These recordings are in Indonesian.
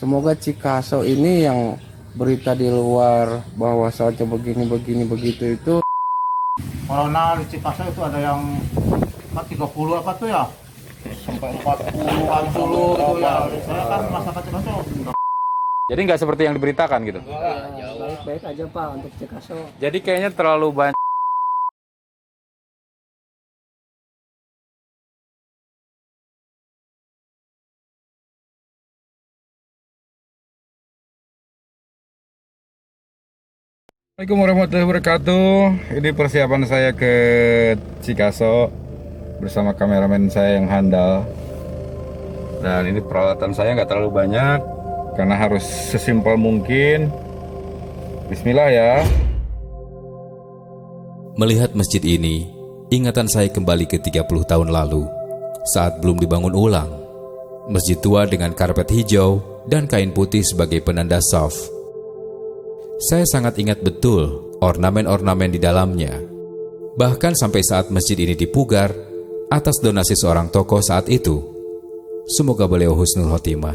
Semoga Cikaso ini yang berita di luar bahwasanya begini begitu itu. Corona di Cikaso itu ada yang 30 apa tuh ya? Sampai 40 tuh ya. Saya kan masyarakat Cikaso. Jadi nggak seperti yang diberitakan gitu? Ya, baik-baik aja Pak untuk Cikaso. Jadi kayaknya terlalu banyak. Assalamualaikum warahmatullahi wabarakatuh. Ini persiapan saya ke Cikaso bersama kameramen saya yang handal. Dan ini peralatan saya nggak terlalu banyak karena harus sesimpel mungkin. Bismillah ya. Melihat masjid ini, ingatan saya kembali ke 30 tahun lalu saat belum dibangun ulang. Masjid tua dengan karpet hijau dan kain putih sebagai penanda shaf. Saya sangat ingat betul ornamen-ornamen di dalamnya. Bahkan sampai saat masjid ini dipugar atas donasi seorang tokoh saat itu. Semoga beliau husnul khotimah.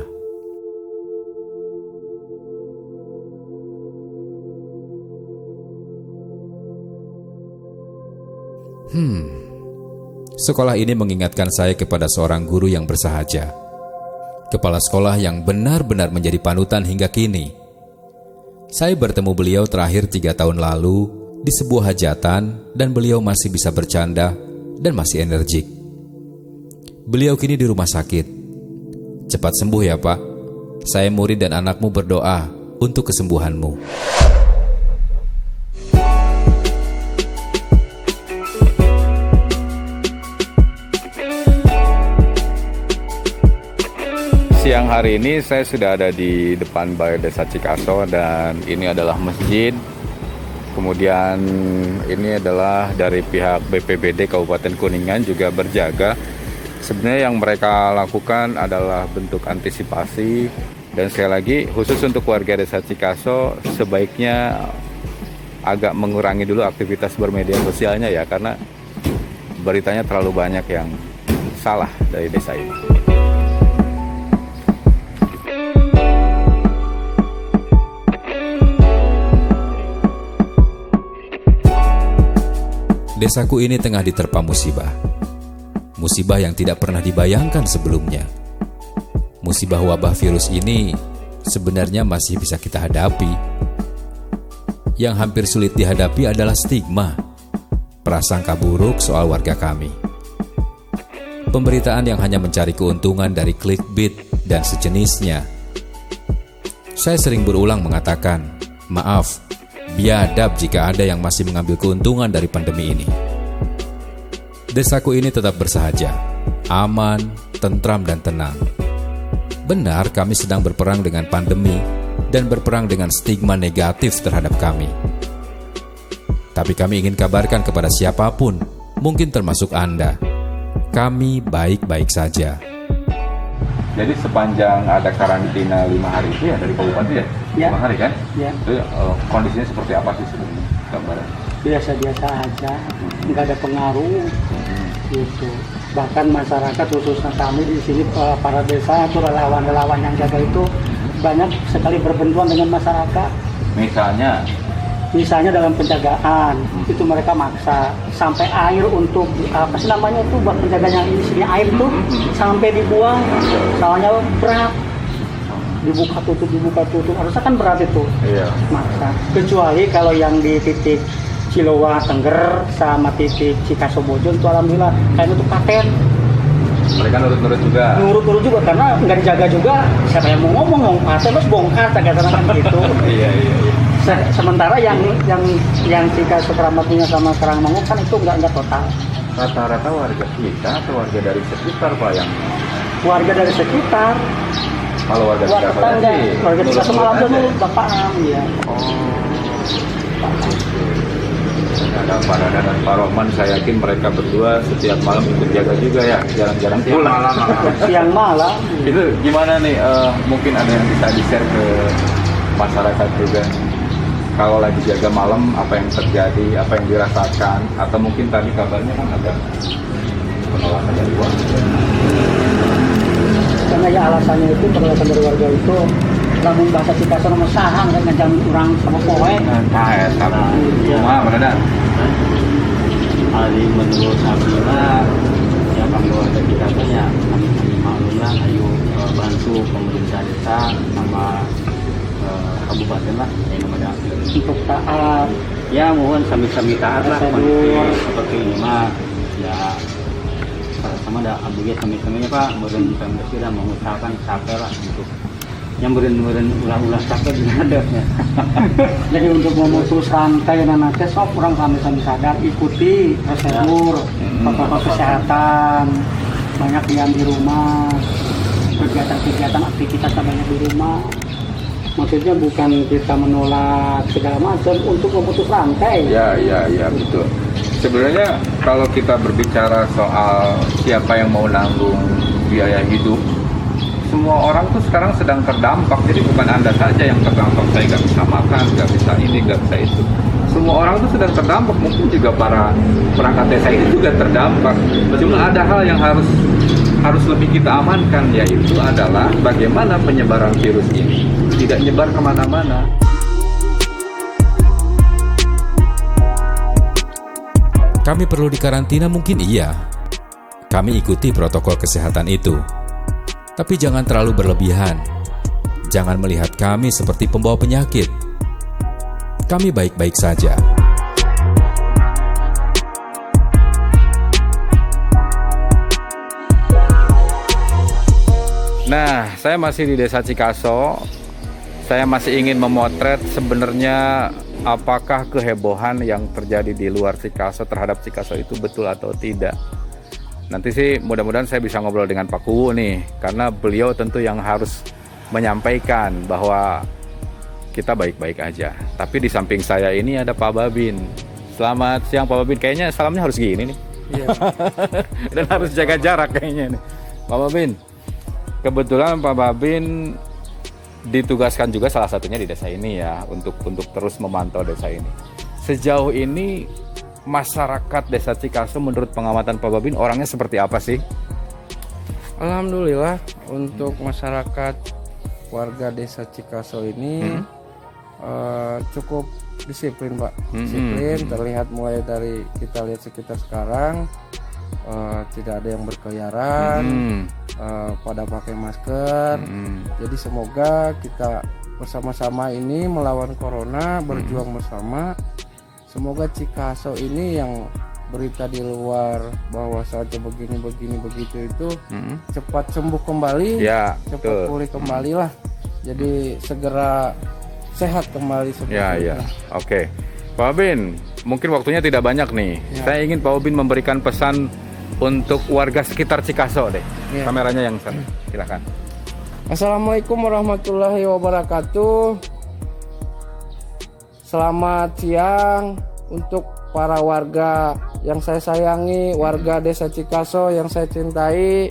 Sekolah ini mengingatkan saya kepada seorang guru yang bersahaja. Kepala sekolah yang benar-benar menjadi panutan hingga kini. Saya bertemu beliau terakhir 3 tahun lalu di sebuah hajatan dan beliau masih bisa bercanda dan masih energik. Beliau kini di rumah sakit. Cepat sembuh ya Pak. Saya murid dan anakmu berdoa untuk kesembuhanmu. Siang hari ini saya sudah ada di depan Balai Desa Cikaso dan ini adalah masjid. Kemudian ini adalah dari pihak BPBD Kabupaten Kuningan juga berjaga. Sebenarnya yang mereka lakukan adalah bentuk antisipasi dan sekali lagi khusus untuk warga Desa Cikaso sebaiknya agak mengurangi dulu aktivitas bermedia sosialnya ya karena beritanya terlalu banyak yang salah dari desa ini. Desaku ini tengah diterpa musibah. Musibah yang tidak pernah dibayangkan sebelumnya. Musibah wabah virus ini sebenarnya masih bisa kita hadapi. Yang hampir sulit dihadapi adalah stigma, prasangka buruk soal warga kami. Pemberitaan yang hanya mencari keuntungan dari clickbait dan sejenisnya. Saya sering berulang mengatakan, maaf, biadab jika ada yang masih mengambil keuntungan dari pandemi ini. Desaku ini tetap bersahaja, aman, tentram dan tenang. Benar kami sedang berperang dengan pandemi dan berperang dengan stigma negatif terhadap kami. Tapi kami ingin kabarkan kepada siapapun, mungkin termasuk Anda, kami baik-baik saja. Jadi sepanjang ada karantina 5 hari itu ya dari kabupaten ya? 5 hari kan? Ya. Itu kondisinya seperti apa sih sebenarnya gambaran? Biasa-biasa aja, nggak ada pengaruh gitu. Bahkan masyarakat khususnya kami di sini para desa atau relawan-relawan yang jaga itu banyak sekali berbenturan dengan masyarakat. Misalnya dalam penjagaan itu mereka maksa sampai air untuk apa sih namanya itu buat penjagaan yang di sini air tuh sampai dibuang, soalnya berat. Dibuka tutup harusnya kan berat itu. Iya. Maksa. Kecuali kalau yang di titik Cilowa Tengger sama titik Cikaso Bojon itu alhamdulillah kayak itu paten. Mereka nurut-nurut juga. Nurut-nurut juga karena nggak dijaga juga. Siapa yang mau ngomong paten terus bongkar kata-kata gitu. Iya. Sementara yang Cikaso Keramat sama Karangmangu kan itu nggak total. Rata-rata warga kita atau warga dari sekitar Pak yang? Warga dari sekitar. Kalau warga tetangga, warga Cikaso malam itu Bapak ya. Oh. Ada Pak Dada dan Pak Rohman, saya yakin mereka berdua setiap malam ikut jaga juga ya, jarang-jarang pulang. Siang malam. Itu gimana nih? Mungkin ada yang bisa di-share ke masyarakat juga. Kalau lagi jaga malam, apa yang terjadi, apa yang dirasakan, atau mungkin tadi kabarnya kan ada penolakan dari warga. Karena ya alasannya itu penolakan dari warga itu lamun bahasa Cikaso nama sahang kan ngajamin orang sama poe. Nah, eta. Kumaha Manada? Hari menurut Abdullah ya keluarga kita tanya kami maklumlah ayo bantu pemerintah desa sama kabupaten lah yang namanya Untuk taat ya mohon sami-sami taat lah kondisi seperti ini mah ya sama ada abdi sami-saminya Pak meureun Pemda sudah mengusahakan capek lah untuk yang meureun ulah-ulah capek ada. jadi untuk memutus rantai dan nanti sok orang sami-sami sadar ikuti prosedur protokol kesehatan, banyak diam di rumah, kegiatan-kegiatan aktivitas banyak di rumah. Maksudnya bukan kita menolak segala macam untuk memutus rantai. Ya betul. Sebenarnya kalau kita berbicara soal siapa yang mau nanggung biaya hidup, semua orang tuh sekarang sedang terdampak. Jadi bukan Anda saja yang terdampak. Saya nggak bisa makan, nggak bisa ini, nggak bisa itu. Semua orang tuh sedang terdampak. Mungkin juga para perangkat desa ini juga terdampak. Cuma ada hal yang harus lebih kita amankan, yaitu adalah bagaimana penyebaran virus ini tidak nyebar kemana-mana. Kami perlu dikarantina mungkin iya. Kami ikuti protokol kesehatan itu. Tapi jangan terlalu berlebihan. Jangan melihat kami seperti pembawa penyakit. Kami baik-baik saja. Nah, saya masih di Desa Cikaso. Saya masih ingin memotret sebenarnya apakah kehebohan yang terjadi di luar Cikaso terhadap Cikaso itu betul atau tidak. Nanti sih mudah-mudahan saya bisa ngobrol dengan Pak Kuwu nih, karena beliau tentu yang harus menyampaikan bahwa kita baik-baik aja. Tapi di samping saya ini ada Pak Babin. Selamat siang Pak Babin, kayaknya salamnya harus gini nih. Iya. Dan harus jaga jarak kayaknya nih. Pak Babin, kebetulan Pak Babin ditugaskan juga salah satunya di desa ini ya, untuk terus memantau desa ini. Sejauh ini masyarakat Desa Cikaso menurut pengamatan Pak Babin orangnya seperti apa sih? Alhamdulillah untuk masyarakat warga Desa Cikaso ini cukup disiplin Pak. Disiplin terlihat mulai dari kita lihat sekitar sekarang, tidak ada yang berkeliaran, pada pakai masker. Jadi semoga kita bersama-sama ini melawan corona, berjuang bersama. Semoga Cikaso ini yang berita di luar bahwa saja begini begitu itu cepat sembuh kembali, Ya, cepat pulih kembali lah. Jadi segera sehat kembali seperti Ya. itu. Oke. Pak Babin, mungkin waktunya tidak banyak nih. Saya ingin Pak Babin memberikan pesan untuk warga sekitar Cikaso deh. Kameranya yang sana. Silakan. Assalamualaikum warahmatullahi wabarakatuh. Selamat siang untuk para warga yang saya sayangi, warga Desa Cikaso yang saya cintai.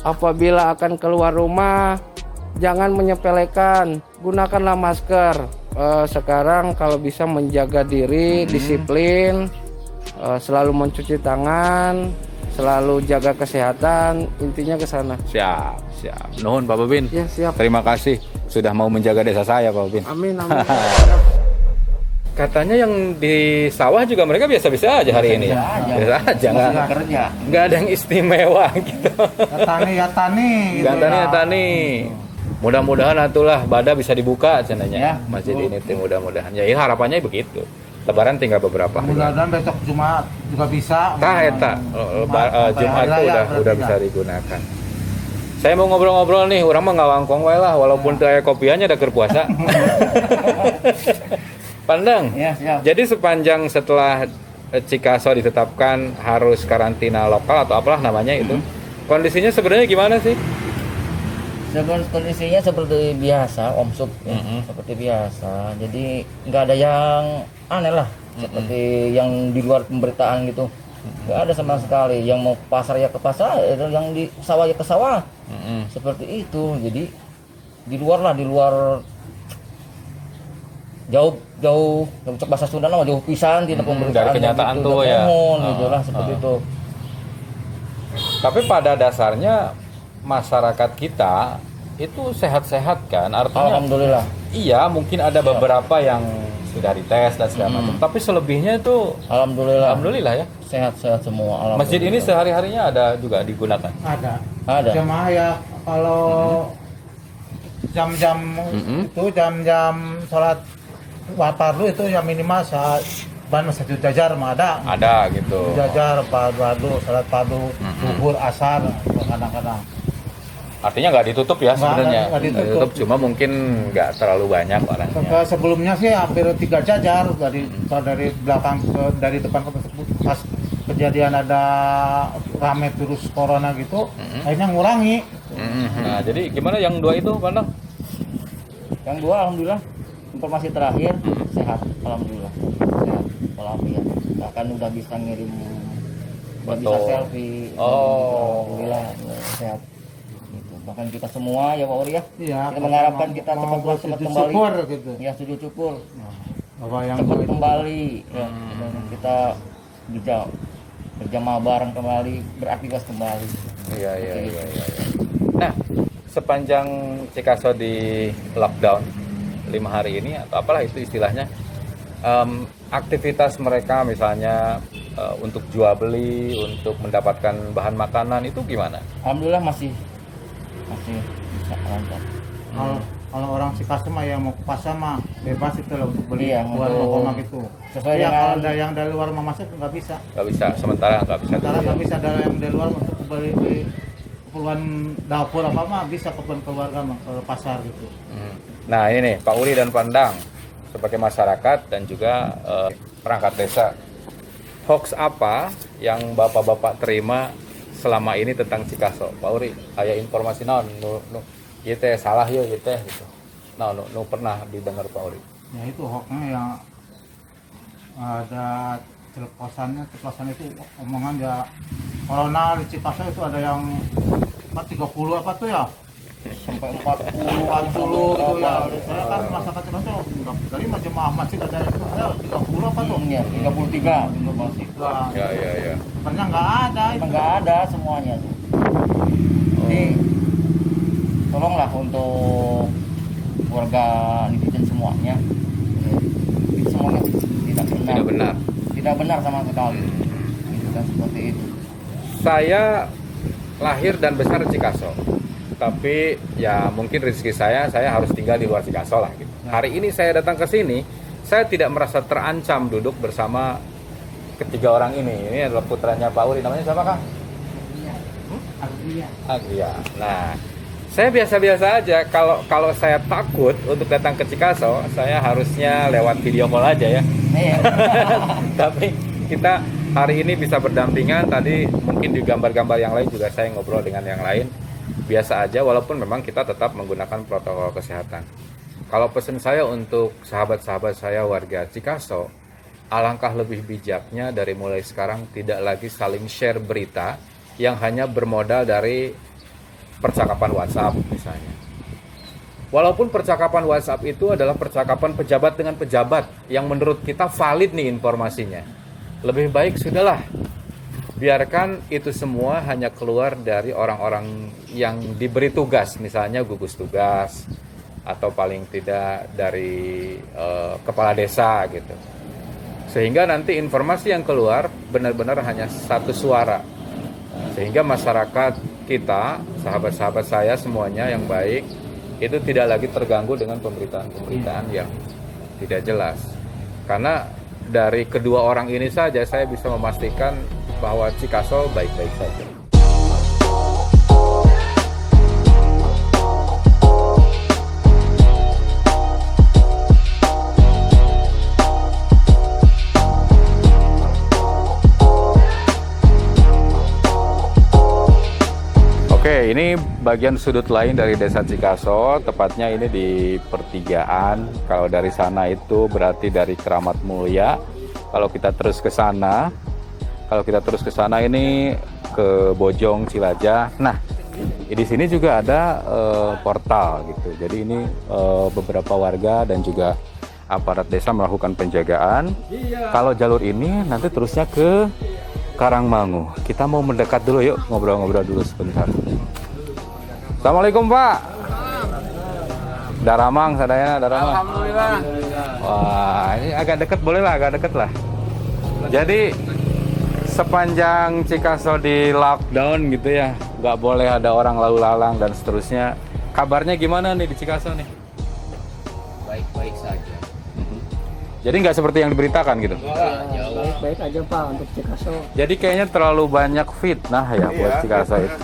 Apabila akan keluar rumah, jangan menyepelekan, gunakanlah masker. Sekarang kalau bisa menjaga diri, disiplin, selalu mencuci tangan, selalu jaga kesehatan, intinya ke sana. Siap. Nuhun Pak Babin. Ya, siap. Terima kasih sudah mau menjaga desa saya Pak Babin. Amin. Katanya yang di sawah juga mereka biasa-biasa aja hari ini. Biasa aja, nggak ada yang istimewa gitu. Ya tani. Tani. Mudah-mudahan atulah Bada bisa dibuka cenanya masjid ini teh, mudah-mudahan. Ya harapannya begitu. Lebaran tinggal beberapa hari. Mudah-mudahan besok Jumat juga bisa. Eta Jumat itu udah bisa digunakan. Saya mau ngobrol-ngobrol nih, orang mah ngawangkong wae lah, walaupun teu aya kopiannya ada keur puasa. Pandang. Jadi sepanjang setelah Cikaso ditetapkan harus karantina lokal atau apalah namanya itu, kondisinya sebenarnya gimana sih? Kondisinya seperti biasa, Om Sub, seperti biasa. Jadi nggak ada yang aneh lah, seperti yang di luar pemberitaan gitu. Nggak ada sama sekali. Yang mau pasar ya ke pasar, yang di sawah ya ke sawah. Seperti itu. Jadi di luar jauh bahasa Sunda lah, jauh pisan di pemberitaan dari kenyataan gitu, tuh ya. Gitu lah, seperti itu. Tapi pada dasarnya masyarakat kita itu sehat-sehat kan? Artinya Alhamdulillah. iya, mungkin ada beberapa yang sudah dites dan segala macam, tapi selebihnya itu alhamdulillah ya. Sehat-sehat semua. Alhamdulillah. Masjid ini sehari-harinya ada juga digunakan. Ada. Jemaah ya kalau jam-jam itu jam-jam sholat fardu itu yang minimal saat masjid jajar mah Ada gitu. jajar fardu sholat fardu zuhur asar kadang-kadang. Artinya nggak ditutup ya sebenarnya. Nggak ditutup. Cuma mungkin nggak terlalu banyak orangnya. Sebelumnya sih hampir 3 jajar dari belakang dari depan ke pas kejadian ada rame virus corona gitu, akhirnya ngurangi. Nah, jadi gimana yang 2 itu, Pandang? Yang 2 alhamdulillah informasi terakhir sehat, alhamdulillah sehat walafiat. Bahkan udah bisa ngirim, udah bisa selfie. Alhamdulillah sehat. Gitu. Bahkan kita semua ya Pak Uri ya. Iya, kita mengharapkan kita cepat kembali. Syukur gitu. Ya sujud syukur. Bahwa yang Cepat kembali ya. Dan kita bisa berjamaah bareng kembali, beraktivitas kembali. Iya. Nah, sepanjang Cikaso di lockdown 5 hari ini atau apalah itu istilahnya, aktivitas mereka misalnya untuk jual beli, untuk mendapatkan bahan makanan itu gimana? Alhamdulillah masih bisa lancar. Kalau orang Cikaso mah yang mau ke pasar mah bebas itu lah untuk beli Iya, keluar untuk rumah gitu. sesuai Ya, dengan- kalau ada yang dari luar mau masuk nggak bisa. Nggak bisa, sementara nggak bisa. Sekarang nggak bisa ada yang dari luar untuk beli keperluan dapur apa mah bisa keperluan keluarga mah ke pasar gitu. Nah ini nih Pak Uri dan Pandang sebagai masyarakat dan juga perangkat desa, hoax apa yang bapak-bapak terima selama ini tentang Cikaso? Pak Uri, aya informasi naon nu ieu teh salah yeuh ieu teh gitu. Nah, nu pernah didengar Pak Uri? Ya itu hoaxnya yang ada ceplosan itu omongan ya corona di Cikaso itu ada yang 30 apa tuh ya sampai 40 gitu ya. Saya kan masyarakat Cikaso dari jemaah masjid ada 30 apa tuh? Ya, 33 informasi. Nah, Ya. sebenarnya nggak ada itu. Enggak ada semuanya tuh. Jadi tolonglah untuk warga netizen semuanya. Itu semuanya tidak benar. Tidak benar sama sekali. Itu kan seperti itu. Saya lahir dan besar di Cikaso, tapi ya mungkin rezeki saya harus tinggal di luar Cikaso lah gitu. Hari ini saya datang ke sini, saya tidak merasa terancam duduk bersama ketiga orang ini. Ini adalah putranya Pak Uri, namanya siapa Kang? Agria. Nah, saya biasa-biasa aja. Kalau saya takut untuk datang ke Cikaso, saya harusnya lewat video call aja ya. Iya. Tapi kita hari ini bisa berdampingan. Tadi mungkin di gambar-gambar yang lain juga saya ngobrol dengan yang lain. Biasa aja, walaupun memang kita tetap menggunakan protokol kesehatan. Kalau pesan saya untuk sahabat-sahabat saya warga Cikaso, alangkah lebih bijaknya dari mulai sekarang tidak lagi saling share berita yang hanya bermodal dari percakapan WhatsApp misalnya. Walaupun percakapan WhatsApp itu adalah percakapan pejabat dengan pejabat yang menurut kita valid nih informasinya. Lebih baik sudahlah, biarkan itu semua hanya keluar dari orang-orang yang diberi tugas, misalnya gugus tugas atau paling tidak dari kepala desa gitu. Sehingga nanti informasi yang keluar benar-benar hanya satu suara. Sehingga masyarakat kita, sahabat-sahabat saya semuanya yang baik, itu tidak lagi terganggu dengan pemberitaan-pemberitaan yang tidak jelas. Karena dari kedua orang ini saja saya bisa memastikan bahwa Cikaso baik-baik saja. Oke, ini bagian sudut lain dari desa Cikaso, tepatnya ini di pertigaan. Kalau dari sana itu berarti dari Keramat Mulia. Kalau kita terus ke sana, ini ke Bojong Cilajah. Nah, di sini juga ada portal gitu. Jadi ini beberapa warga dan juga aparat desa melakukan penjagaan. Kalau jalur ini nanti terusnya ke Karangmangu. Kita mau mendekat dulu yuk, ngobrol-ngobrol dulu sebentar. Assalamualaikum Pak. Daramang sadayana, Daramang. Alhamdulillah. Wah, ini agak deket, boleh lah, agak deket lah. Jadi sepanjang Cikaso di lockdown gitu ya, nggak boleh ada orang lalu lalang dan seterusnya. Kabarnya gimana nih di Cikaso nih? Baik-baik saja. Jadi nggak seperti yang diberitakan gitu. Baik-baik aja Pak untuk Cikaso. Jadi kayaknya terlalu banyak fitnah ya buat Cikaso itu.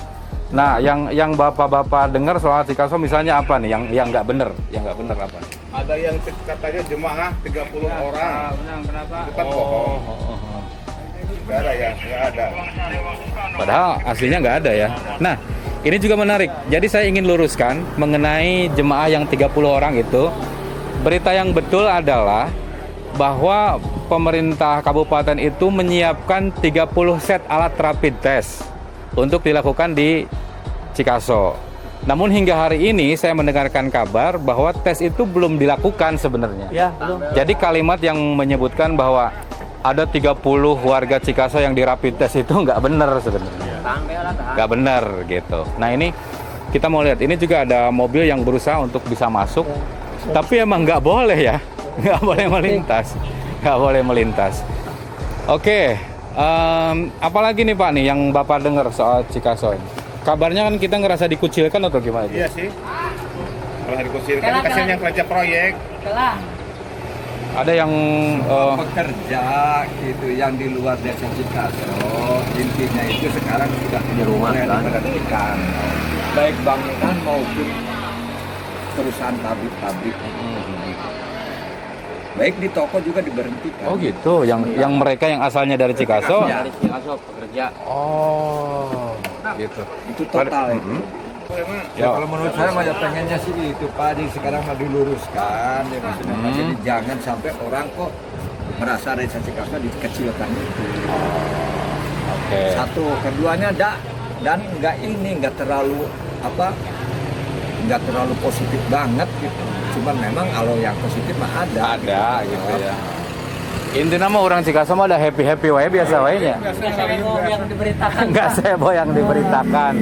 Nah, yang bapak-bapak dengar soal Cikaso misalnya apa nih? Yang nggak bener, apa? Ada yang katanya jemaah 30 orang. Kenapa? Itu kan bohong. Nggak ada ya, nggak ada. Padahal aslinya nggak ada ya. Nah, ini juga menarik. Jadi saya ingin luruskan mengenai jemaah yang 30 orang itu. Berita yang betul adalah bahwa pemerintah kabupaten itu menyiapkan 30 set alat rapid test untuk dilakukan di Cikaso. Namun hingga hari ini saya mendengarkan kabar bahwa tes itu belum dilakukan sebenarnya. Ya, belum. Jadi kalimat yang menyebutkan bahwa ada 30 warga Cikaso yang di rapid test itu nggak benar sebenarnya. Nggak benar gitu. Nah ini kita mau lihat, ini juga ada mobil yang berusaha untuk bisa masuk. Tapi emang nggak boleh ya, nggak boleh melintas. Oke, apalagi nih Pak nih yang Bapak dengar soal Cikaso ini? Kabarnya kan kita ngerasa dikucilkan atau gimana? Iya sih. Kalau dikucilkan kasihan yang kerja proyek. Ada yang pekerja gitu yang di luar desa Cikaso, intinya itu sekarang sudah Di rumah, mulai kan? diberhentikan, baik bangunan maupun perusahaan pabrik-pabrik. Baik di toko juga diberhentikan. oh gitu, yang mereka yang asalnya dari Cikaso. Ya, Dari Cikaso pekerja. Oh, gitu. itu total itu. Ya. Kalau menurut saya mah ya pengennya sih itu Pak, sekarang mah diluruskan ya maksudnya. Jadi jangan sampai orang kok merasa desa Cikaso dikecilkan itu. Oke. Satu, keduanya dan nggak terlalu nggak terlalu positif banget gitu. Cuman memang kalau yang positif mah ada Gitu ya. Intinya mah orang Cikaso mah ada happy wae biasa wae nya. Yang diberitakan. Enggak sebo yang diberitakan.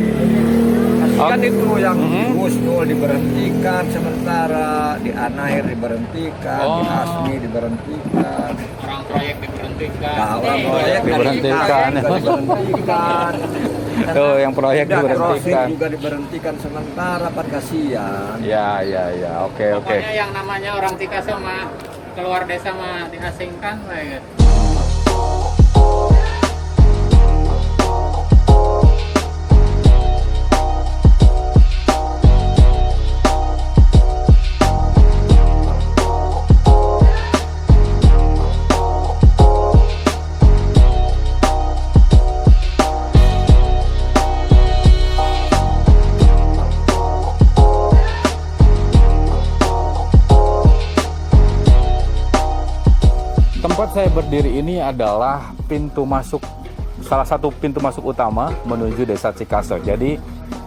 Kan itu yang Husnul diberhentikan sementara, di Anair diberhentikan, di Asmi diberhentikan, Orang proyek diberhentikan. nah, orang proyek Diberhentikan. diberhentikan. Tuh yang proyek Udah, diberhentikan. crossing juga diberhentikan sementara, Pak, kasihan. Ya. Oke. Pokoknya yang namanya orang Cikaso mah keluar desa mah diasingkan lah ya. Tempat saya berdiri ini adalah salah satu pintu masuk utama menuju desa Cikaso. Jadi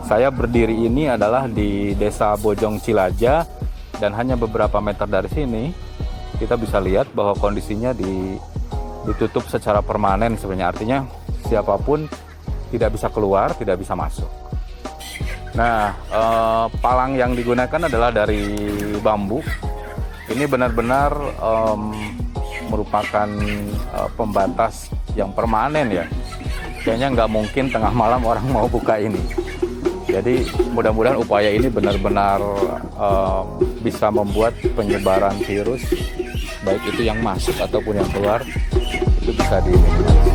saya berdiri ini adalah di desa Bojong Cilaja dan hanya beberapa meter dari sini kita bisa lihat bahwa kondisinya ditutup secara permanen sebenarnya. Artinya siapapun tidak bisa keluar, tidak bisa masuk. Nah, palang yang digunakan adalah dari bambu. Ini benar-benar merupakan pembatas yang permanen ya. Kayaknya nggak mungkin tengah malam orang mau buka ini. Jadi mudah-mudahan upaya ini benar-benar bisa membuat penyebaran virus baik itu yang masuk ataupun yang keluar itu bisa diminimalisir.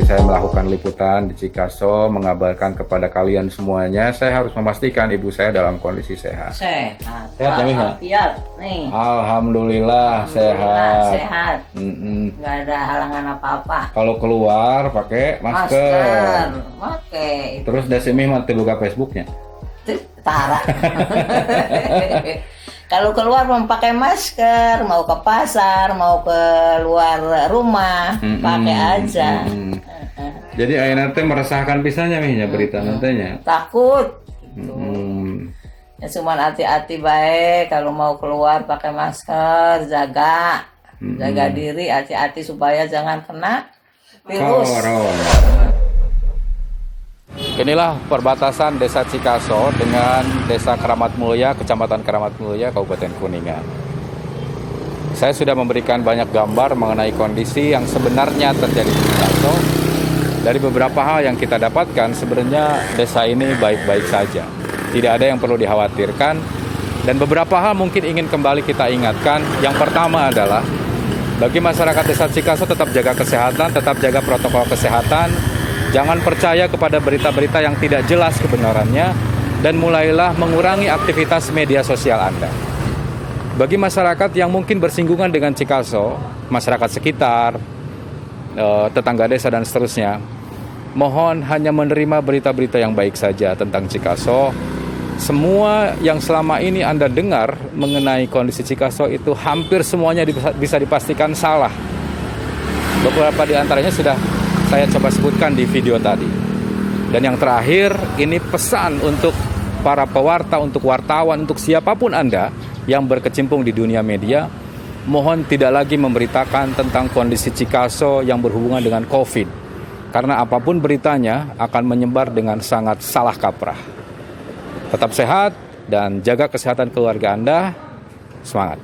Saya melakukan liputan di Cikaso, mengabarkan kepada kalian semuanya. Saya harus memastikan ibu saya dalam kondisi sehat. Sehat. Sehat ya, Mih? Iya, nih. Alhamdulillah sehat. Sehat. Nggak ada halangan apa-apa. Kalau keluar pakai masker. Pakai. Terus Desimih mati buka Facebooknya. Tara. Kalau keluar memakai masker, mau ke pasar, mau keluar rumah, pakai aja. Jadi ayeuna teh meresahkan pisannya mihnya berita nantinya. Takut. Ya cuman hati-hati baik kalau mau keluar pakai masker, jaga diri, hati-hati supaya jangan kena virus. Inilah perbatasan Desa Cikaso dengan Desa Keramat Mulya, Kecamatan Keramat Mulya, Kabupaten Kuningan. Saya sudah memberikan banyak gambar mengenai kondisi yang sebenarnya terjadi di Cikaso. Dari beberapa hal yang kita dapatkan, sebenarnya desa ini baik-baik saja. Tidak ada yang perlu dikhawatirkan. Dan beberapa hal mungkin ingin kembali kita ingatkan. Yang pertama adalah, bagi masyarakat Desa Cikaso tetap jaga kesehatan, tetap jaga protokol kesehatan. Jangan percaya kepada berita-berita yang tidak jelas kebenarannya, dan mulailah mengurangi aktivitas media sosial Anda. Bagi masyarakat yang mungkin bersinggungan dengan Cikaso, masyarakat sekitar, tetangga desa dan seterusnya, mohon hanya menerima berita-berita yang baik saja tentang Cikaso. Semua yang selama ini Anda dengar mengenai kondisi Cikaso itu hampir semuanya bisa dipastikan salah. Beberapa di antaranya sudah saya coba sebutkan di video tadi. Dan yang terakhir, ini pesan untuk para pewarta, untuk wartawan, untuk siapapun Anda yang berkecimpung di dunia media, mohon tidak lagi memberitakan tentang kondisi Cikaso yang berhubungan dengan COVID. Karena apapun beritanya akan menyebar dengan sangat salah kaprah. Tetap sehat dan jaga kesehatan keluarga Anda. Semangat!